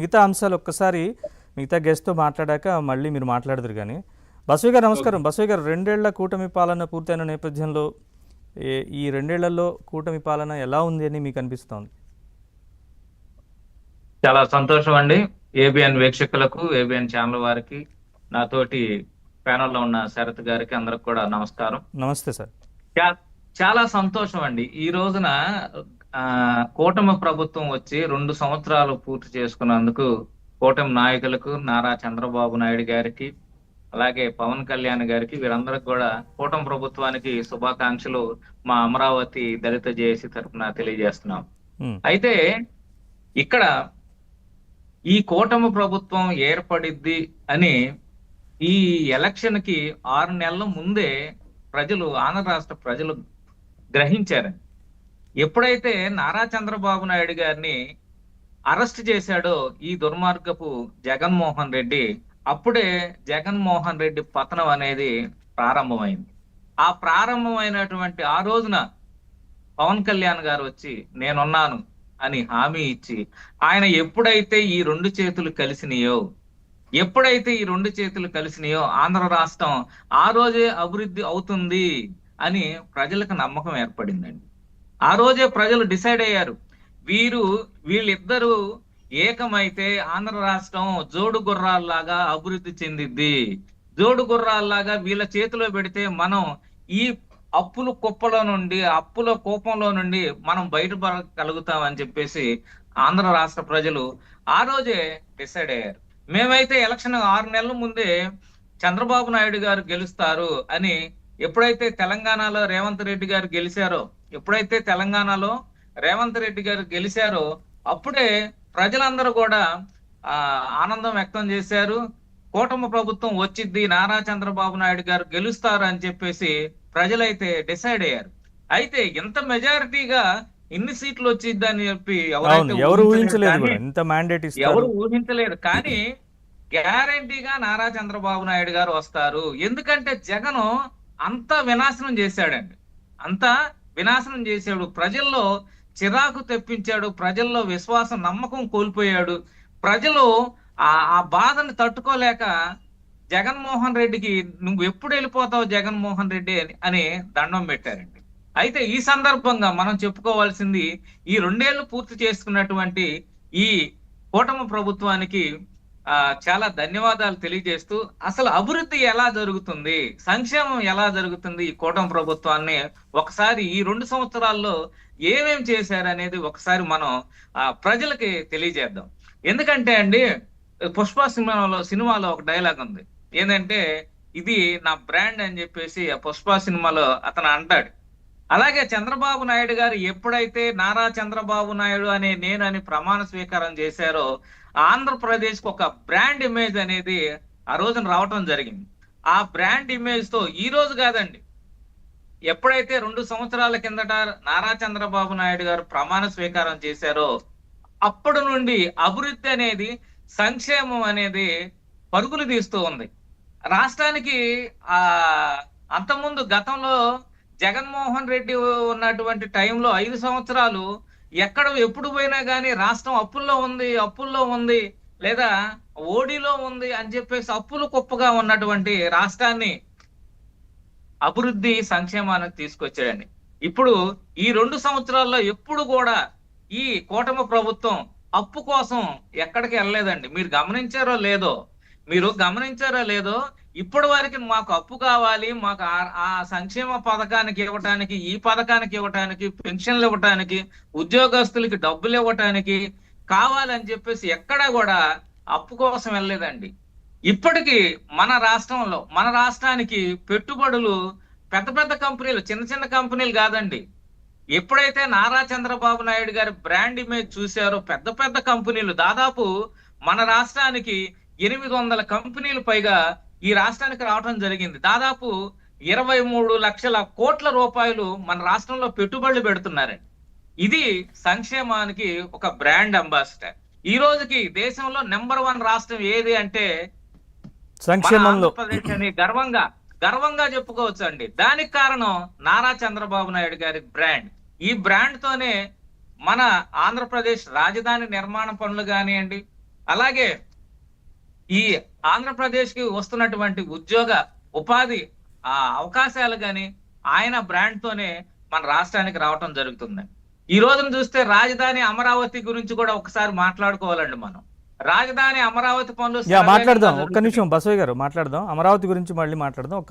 మిగతా అంశాలు ఒక్కసారి మిగతా గెస్ట్తో మాట్లాడాక మళ్ళీ మీరు మాట్లాడదురు. కానీ బసవి గారు నమస్కారం. బసవి గారు, 2 ఏళ్ల కూటమి పాలన పూర్తయిన నేపథ్యంలో ఈ 2 ఏళ్లలో కూటమి పాలన ఎలా ఉంది అని మీకు అనిపిస్తోంది? చాలా సంతోషం అండి. ఏబిఎన్ వీక్షకులకు, ఏబిఎన్ ఛానల్ వారికి, నాతోటి ప్యానెల్లో ఉన్న శరత్ గారికి అందరికి కూడా నమస్కారం. నమస్తే సార్. చాలా సంతోషం అండి. ఈ రోజున కూటమి ప్రభుత్వం వచ్చి 2 సంవత్సరాలు పూర్తి చేసుకున్నందుకు కూటమి నాయకులకు, నారా చంద్రబాబు నాయుడు గారికి, అలాగే పవన్ కళ్యాణ్ గారికి, వీరందరికి కూడా కూటమి ప్రభుత్వానికి శుభాకాంక్షలు మా అమరావతి దళిత జేఏసీ తరఫున తెలియజేస్తున్నాం. అయితే ఇక్కడ ఈ కూటమి ప్రభుత్వం ఏర్పడిద్ది అని ఈ ఎలక్షన్ కి 6 నెలల ముందే ఆంధ్ర రాష్ట్ర ప్రజలు గ్రహించారు. ఎప్పుడైతే నారా చంద్రబాబు నాయుడు గారిని అరెస్ట్ చేశాడో ఈ దుర్మార్గపు జగన్మోహన్ రెడ్డి, అప్పుడే జగన్మోహన్ రెడ్డి పతనం అనేది ప్రారంభమైంది. ఆ ప్రారంభమైనటువంటి ఆ రోజున పవన్ కళ్యాణ్ గారు వచ్చి నేనున్నాను అని హామీ ఇచ్చి, ఆయన ఎప్పుడైతే ఈ 2 చేతులు కలిసినాయో ఆంధ్ర రాష్ట్రం ఆ రోజే అభివృద్ధి అవుతుంది అని ప్రజలకు నమ్మకం ఏర్పడిందండి. ఆ రోజే ప్రజలు డిసైడ్ అయ్యారు, వీళ్ళిద్దరూ ఏకమైతే ఆంధ్ర రాష్ట్రం జోడు గుర్రాల్లాగా అభివృద్ధి చెందిద్ది. జోడు గుర్రాల్లాగా వీళ్ళ చేతిలో పెడితే మనం ఈ అప్పుల కోపంలో నుండి మనం బయటపడగలుగుతామని చెప్పేసి ఆంధ్ర రాష్ట్ర ప్రజలు ఆ రోజే డిసైడ్ అయ్యారు. మేమైతే ఎలక్షన్ 6 నెలల ముందే చంద్రబాబు నాయుడు గారు గెలుస్తారు అని, ఎప్పుడైతే తెలంగాణలో రేవంత్ రెడ్డి గారు గెలిచారో అప్పుడే ప్రజలందరూ కూడా ఆనందం వ్యక్తం చేశారు. కూటమి ప్రభుత్వం వచ్చిద్ది, నారా చంద్రబాబు నాయుడు గారు గెలుస్తారు అని చెప్పేసి ప్రజలైతే డిసైడ్ అయ్యారు. అయితే ఇంత మెజారిటీగా ఇన్ని సీట్లు వచ్చిద్ది అని చెప్పి ఎవరు ఊహించలేదు. కానీ గ్యారంటీగా నారా చంద్రబాబు నాయుడు గారు వస్తారు. ఎందుకంటే జగన్ అంతా వినాశనం చేశాడు, ప్రజల్లో చిరాకు తెప్పించాడు, ప్రజల్లో విశ్వాసం నమ్మకం కోల్పోయాడు. ప్రజలు ఆ బాధను తట్టుకోలేక జగన్మోహన్ రెడ్డికి నువ్వు ఎప్పుడు వెళ్ళిపోతావు జగన్మోహన్ రెడ్డి అని దండం పెట్టారండి. అయితే ఈ సందర్భంగా మనం చెప్పుకోవాల్సింది, ఈ 2 ఏళ్లు పూర్తి చేసుకున్నటువంటి ఈ కూటమి ప్రభుత్వానికి చాలా ధన్యవాదాలు తెలియజేస్తూ, అసలు అభివృద్ధి ఎలా జరుగుతుంది, సంక్షేమం ఎలా జరుగుతుంది ఈ కూటమి ప్రభుత్వాన్ని ఒకసారి ఈ 2 సంవత్సరాల్లో ఏమేం చేశారనేది ఒకసారి మనం ప్రజలకి తెలియజేద్దాం. ఎందుకంటే అండి, పుష్ప సినిమాలో ఒక డైలాగ్ ఉంది, ఏంటంటే ఇది నా బ్రాండ్ అని చెప్పేసి ఆ పుష్ప సినిమాలో అతను అంటాడు. అలాగే చంద్రబాబు నాయుడు గారు ఎప్పుడైతే నారా చంద్రబాబు నాయుడు అనే నేనని ప్రమాణ స్వీకారం చేశారో ఆంధ్రప్రదేశ్ కు ఒక బ్రాండ్ ఇమేజ్ అనేది ఆ రోజున రావటం జరిగింది. ఆ బ్రాండ్ ఇమేజ్ తో ఈ రోజు కాదండి, ఎప్పుడైతే 2 సంవత్సరాల కిందట నారా చంద్రబాబు నాయుడు గారు ప్రమాణ స్వీకారం చేశారో అప్పటి నుండి అభివృద్ధి అనేది, సంక్షేమం అనేది పరుగులు తీస్తూ ఉంది రాష్ట్రానికి. అంతకుముందు గతంలో జగన్మోహన్ రెడ్డి ఉన్నటువంటి టైంలో 5 సంవత్సరాలు ఎప్పుడు పోయినా కానీ రాష్ట్రం అప్పుల్లో ఉంది లేదా ఓడిలో ఉంది అని చెప్పేసి అప్పులు కుప్పగా ఉన్నటువంటి రాష్ట్రాన్ని అభివృద్ధి సంక్షేమానికి తీసుకొచ్చాడండి. ఇప్పుడు ఈ 2 సంవత్సరాల్లో ఎప్పుడు కూడా ఈ కూటమి ప్రభుత్వం అప్పు కోసం ఎక్కడికి వెళ్ళలేదండి. మీరు గమనించారో లేదో ఇప్పటి వరకు మాకు అప్పు కావాలి, మాకు ఆ సంక్షేమ పథకానికి ఇవ్వటానికి, ఈ పథకానికి ఇవ్వటానికి, పెన్షన్లు ఇవ్వటానికి, ఉద్యోగస్తులకి డబ్బులు ఇవ్వటానికి కావాలని చెప్పేసి ఎక్కడా కూడా అప్పు కోసం వెళ్ళలేదండి. ఇప్పటికీ మన రాష్ట్రానికి పెట్టుబడులు పెద్ద కంపెనీలు, చిన్న కంపెనీలు కాదండి. ఎప్పుడైతే నారా చంద్రబాబు నాయుడు గారి బ్రాండ్ ఇమేజ్ చూశారో పెద్ద కంపెనీలు, దాదాపు మన రాష్ట్రానికి 800 కంపెనీలు పైగా ఈ రాష్ట్రానికి రావడం జరిగింది. దాదాపు 23 లక్షల కోట్ల రూపాయలు మన రాష్ట్రంలో పెట్టుబడులు పెడుతున్నారండి. ఇది సంక్షేమానికి ఒక బ్రాండ్ అంబాసిడర్. ఈ రోజుకి దేశంలో నెంబర్ 1 రాష్ట్రం ఏది అంటే సంక్షేమంలో ఆంధ్రప్రదేశ్ అని గర్వంగా చెప్పుకోవచ్చు అండి. దానికి కారణం నారా చంద్రబాబు నాయుడు గారి బ్రాండ్. ఈ బ్రాండ్ తోనే మన ఆంధ్రప్రదేశ్ రాజధాని నిర్మాణ పనులు కానివ్వండి, అలాగే ఈ ఆంధ్రప్రదేశ్ కి వస్తున్నటువంటి ఉద్యోగ ఉపాధి అవకాశాలు గాని ఆయన బ్రాండ్ తోనే మన రాష్ట్రానికి రావటం జరుగుతుంది. ఈ రోజున చూస్తే రాజధాని అమరావతి గురించి కూడా ఒకసారి మాట్లాడుకోవాలండి మనం. రాజధాని అమరావతి పనులు మాట్లాడదాం, ఒక్క నిమిషం బసవయ్య గారు మాట్లాడదాం, అమరావతి గురించి మళ్ళీ మాట్లాడదాం. ఒక్క